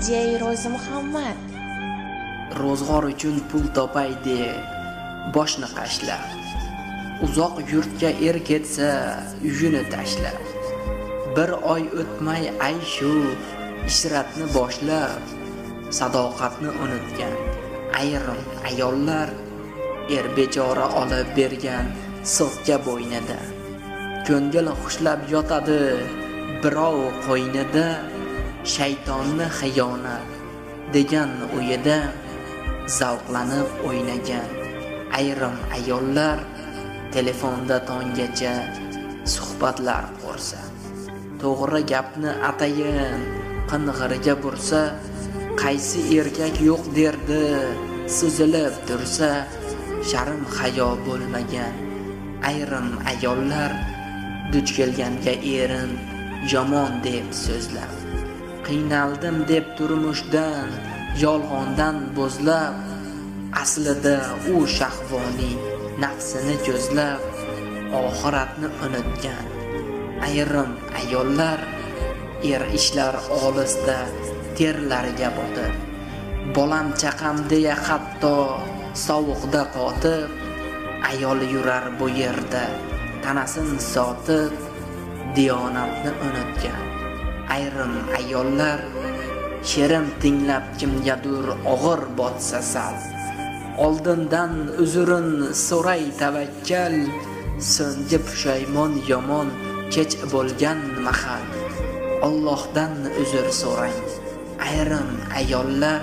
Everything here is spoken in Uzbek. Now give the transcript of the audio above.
jey Ro'zi Muhammad. Ro'zg'or uchun pul topay de boshni qashla. Uzoq yurtga ketsa uyini tashla. Bir oy o'tmay ayshu ishratni boshlab, sadoqatni unutgan ayrim ayollar bechora olib bergan so'kka bo'ynida. Ko'ngil xushlab yotadi birov qo'ynida, shaytonni xiyonat degan o'yida zavqlanib o'ynagan ayrim ayollar telefonda tonggacha suhbatlar qursa. To'g'ri gapni atayin qing'irga bursa, qaysi erkak yo'q derdi suzilib tursa, sharm hayo bo'lmagan ayrim ayollar duch kelganga erin yomon deb so'zlab, qiynaldim deb turmushdan yolg'ondan bo'zlab, aslida u shahvoniy nafsini ko'zlab oxiratni unutgan ayrim ayollar ishlar olisda terlarga botib, bolam chaqam deya hatto sovuqda qotib, ayol yurar bu yerda tanasini sotib, diyonatni unutgan ayrim ayollar sherim tinglab kimgadur og'ir botsa sal, oldindan uzurin so'ray tavakkal, so'nggi pushaymon yomon kech bo'lgan mahal Allohdan uzr so'rang ayrim ayollar